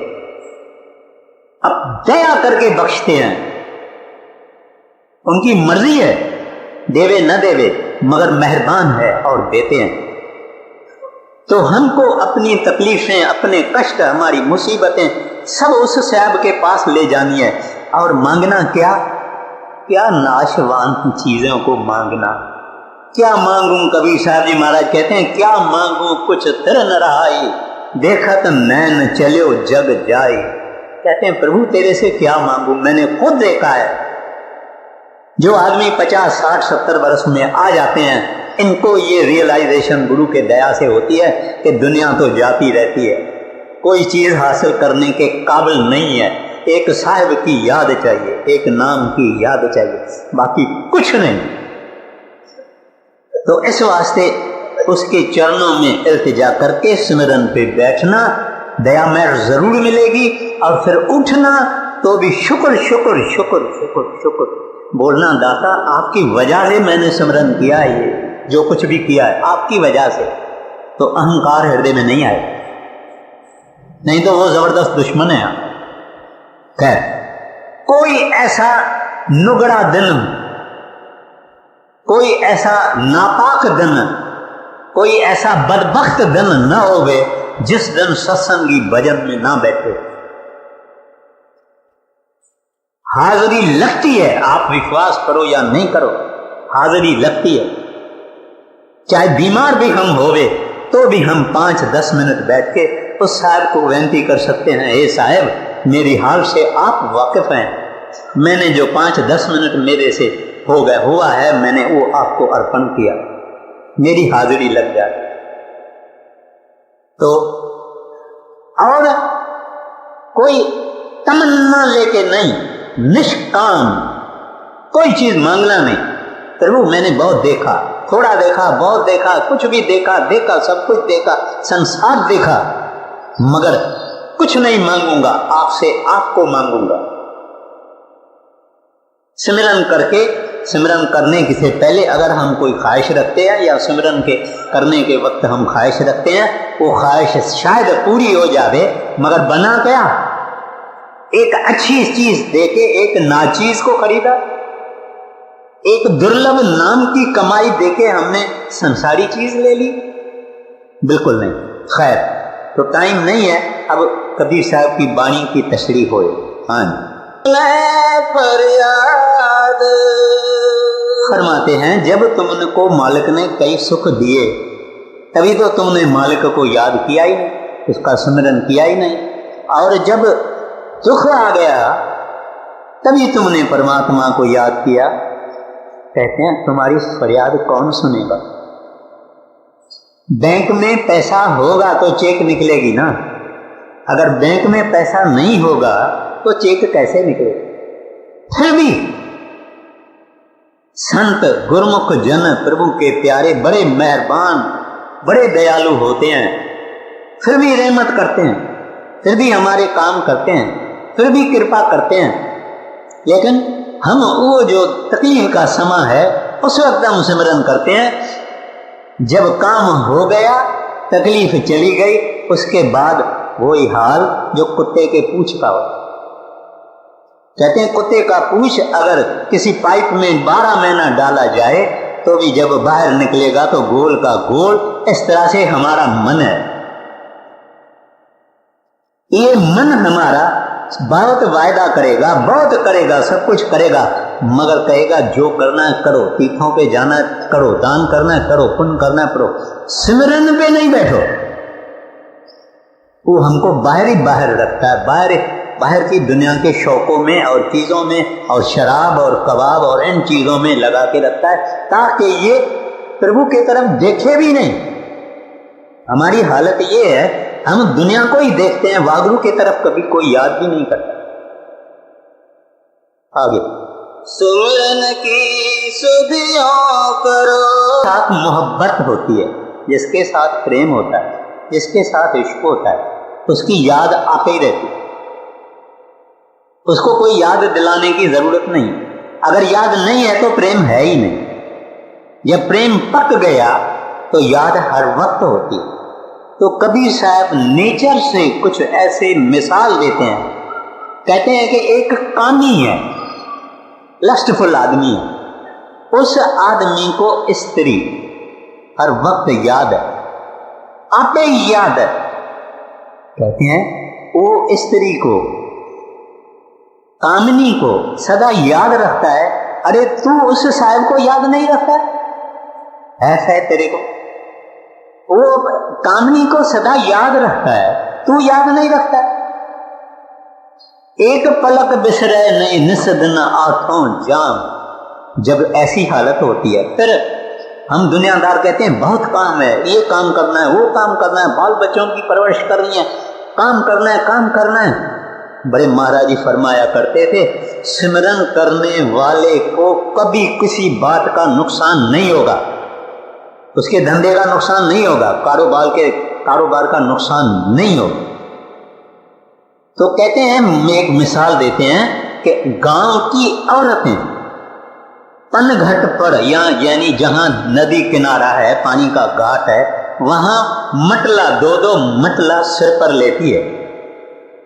अब दया करके बख्शते हैं। उनकी मर्जी है, देवे न देवे, मगर मेहरबान है और देते हैं। तो हमको अपनी तकलीफें, अपने कष्ट, हमारी मुसीबतें सब उस साहब के पास ले जानी है। और मांगना क्या? क्या नाशवान चीजों को मांगना। क्या मांगूं, कबीर साहब जी महाराज कहते हैं, क्या मांगूं कुछ तिर न रहाई, देखत नैन चलो जग जाई। कहते हैं प्रभु तेरे से क्या मांगूं, मैंने खुद देखा है जो आदमी 50, 60, 70 वर्ष में आ जाते हैं, इनको ये रियलाइजेशन गुरु के दया से होती है कि दुनिया तो जाती रहती है, कोई चीज हासिल करने के काबिल नहीं है, एक साहिब की याद चाहिए, एक नाम की याद चाहिए, बाकी कुछ नहीं। तो इस वास्ते उसके चरणों में इल्तिजा करके सिमरन पे बैठना, दया में जरूर मिलेगी। और फिर उठना तो भी शुक्र शुक्र शुक्र शुक्र शुक्र बोलना, दाता आपकी वजह से मैंने सिमरन किया, ये जो कुछ भी किया है आपकी वजह से। तो अहंकार हृदय में नहीं आए, नहीं तो वो जबरदस्त दुश्मन है। खैर, कोई ऐसा नुगड़ा दिन, कोई ऐसा नापाक दिन, कोई ऐसा बदबख्त दिन न होवे जिस दिन सत्संगी भजन में ना बैठे। हाजिरी लगती है, आप विश्वास करो या नहीं करो, हाजिरी लगती है। चाहे बीमार भी हम होवे तो भी हम 5-10 मिनट बैठ के उस साहब को विनती कर सकते हैं, हे साहब मेरी हाल से आप वाकिफ हैं, मैंने जो 5-10 मिनट मेरे से हो गया हुआ है, मैंने वो आपको अर्पण किया, मेरी हाजिरी लग जाए। तो और कोई तमन्ना लेके नहीं, निष्काम, कोई चीज मांगना नहीं। प्रभु मैंने बहुत देखा, थोड़ा देखा, बहुत देखा, कुछ भी देखा, देखा सब कुछ देखा, संसार देखा, मगर कुछ नहीं मांगूंगा आपसे, आपको मांगूंगा। सिमरन करके, सिमरन करने से पहले अगर हम कोई ख्वाहिश रखते हैं या सिमरन के करने के वक्त हम ख्वाहिश रखते हैं, वो ख्वाहिश शायद पूरी हो जावे, मगर बना क्या? एक अच्छी चीज देके एक नाचीज को खरीदा, एक दुर्लभ नाम की कमाई देके हमने संसारी चीज ले ली? बिल्कुल नहीं। खैर, तो टाइम नहीं है, अब कबीर साहब की वाणी की तशरीह होए। हाँ, फरियाद फरमाते हैं, जब तुमको मालिक ने कई सुख दिए तभी तो तुमने मालिक को याद किया ही नहीं, उसका स्मरण किया ही नहीं, और जब दुख आ गया तभी तुमने परमात्मा को याद किया। कहते हैं तुम्हारी फरियाद कौन सुनेगा? बैंक में पैसा होगा तो चेक निकलेगी ना, अगर बैंक में पैसा नहीं होगा तो चेक कैसे निकलेगा? फिर भी संत गुरमुख जन प्रभु के प्यारे बड़े मेहरबान, बड़े दयालु होते हैं, फिर भी रहमत करते हैं, फिर भी हमारे काम करते हैं, फिर भी कृपा करते हैं। लेकिन हम वो जो तकलीफ का समय है उस वक्त हम सिमरन करते हैं, जब काम हो गया, तकलीफ चली गई, उसके बाद वही हाल जो कुत्ते के पूंछ का हो। कहते हैं कुत्ते का पूंछ अगर किसी पाइप में 12 महीना डाला जाए तो भी जब बाहर निकलेगा तो गोल का गोल। इस तरह से हमारा मन है, ये मन हमारा बहुत वायदा करेगा, बहुत करेगा, सब कुछ करेगा, मगर कहेगा जो करना है करो, तीर्थों पे जाना है करो, दान करना है करो, पुण्य करना है करो, सिमरन पे नहीं बैठो। वो हमको बाहर ही बाहर रखता है, बाहर की दुनिया के शौकों में और चीजों में और शराब और कबाब और इन चीजों में लगा के रखता है ताकि ये प्रभु की तरफ देखे भी नहीं। हमारी हालत ये है, हम दुनिया को ही देखते हैं, वागरू की तरफ कभी कोई याद भी नहीं करता। आगे, सुमरन की सुधियों करो, साथ मोहब्बत होती है, जिसके साथ प्रेम होता है, जिसके साथ इश्क होता है, उसकी याद आते ही रहती है, उसको कोई याद दिलाने की जरूरत नहीं। अगर याद नहीं है तो प्रेम है ही नहीं। जब प्रेम पक गया तो याद हर वक्त होती है। तो कबीर साहब नेचर से कुछ ऐसे मिसाल देते हैं, कहते हैं कि एक कामी है, लस्टफुल आदमी है, उस आदमी को स्त्री हर वक्त याद है, आपे याद है। कहते हैं वो स्त्री को, कामिनी को सदा याद रखता है। अरे तू उस साहब को याद नहीं रखता है तेरे को, वो कामिनी को सदा याद रखता है, तू याद नहीं रखता। एक पलक बिसरे नहीं निस दिन आठों जाम, जब ऐसी हालत होती है, फिर हम दुनियादार कहते हैं बहुत काम है, ये काम करना है, वो काम करना है, बाल बच्चों की परवरिश करनी है, काम करना है, काम करना है। बड़े महाराज जी फरमाया करते थे, सिमरन करने वाले को कभी किसी बात का नुकसान नहीं होगा, उसके धंधे का नुकसान नहीं होगा, कारोबार का नुकसान नहीं होगा। तो कहते हैं, एक मिसाल देते हैं कि गांव की औरतें पनघट पर यानी जहां नदी किनारा है, पानी का घाट है, वहां मटला, दो मटला सिर पर लेती है।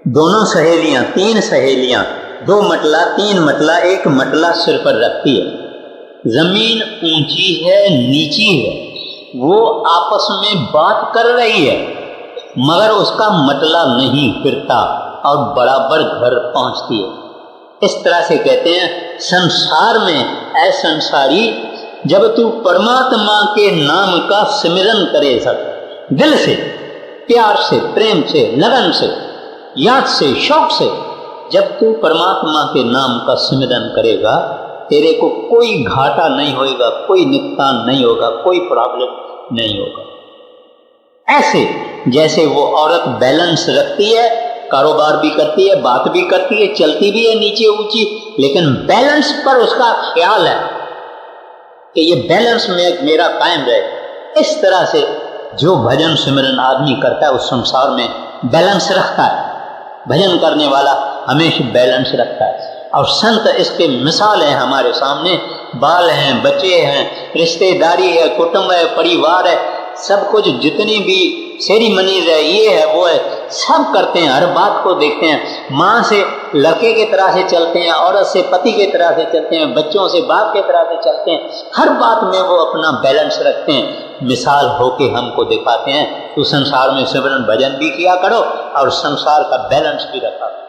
दोनों सहेलियां, 3 सहेलियां, 2 मटला, 3 मटला, 1 मटला सिर पर रखती है। जमीन ऊंची है, नीची है, वो आपस में बात कर रही है, मगर उसका मटला नहीं फिरता और बराबर घर पहुंचती है। इस तरह से कहते हैं, संसार में ऐ संसारी, जब तू परमात्मा के नाम का सिमरन करे, सब दिल से, प्यार से, प्रेम से, लगन से, याद से, शौक से, जब तू परमात्मा के नाम का सिमरन करेगा, तेरे को कोई घाटा नहीं होगा, कोई नुकसान नहीं होगा, कोई प्रॉब्लम नहीं होगा। ऐसे जैसे वो औरत बैलेंस रखती है, कारोबार भी करती है, बात भी करती है, चलती भी है नीचे ऊंची, लेकिन बैलेंस पर उसका ख्याल है कि ये बैलेंस में मेरा कायम रहे। इस तरह से जो भजन सिमरन आदमी करता है, उस संसार में बैलेंस रखता है। भजन करने वाला हमेशा बैलेंस रखता है। और संत इसके मिसाल है हमारे सामने, बाल हैं, बच्चे हैं, रिश्तेदारी है, कुटुंब है, परिवार है, सब कुछ जितनी भी सेरिमनीज है, ये है वो है, सब करते हैं, हर बात को देखते हैं। माँ से लड़के की तरह से चलते हैं, औरत से पति की तरह से चलते हैं, बच्चों से बाप की तरह से चलते हैं, हर बात में वो अपना बैलेंस रखते हैं। मिसाल होके हमको दिखाते हैं, तो संसार में सिमरन भजन भी किया करो और संसार का बैलेंस भी रखा करो।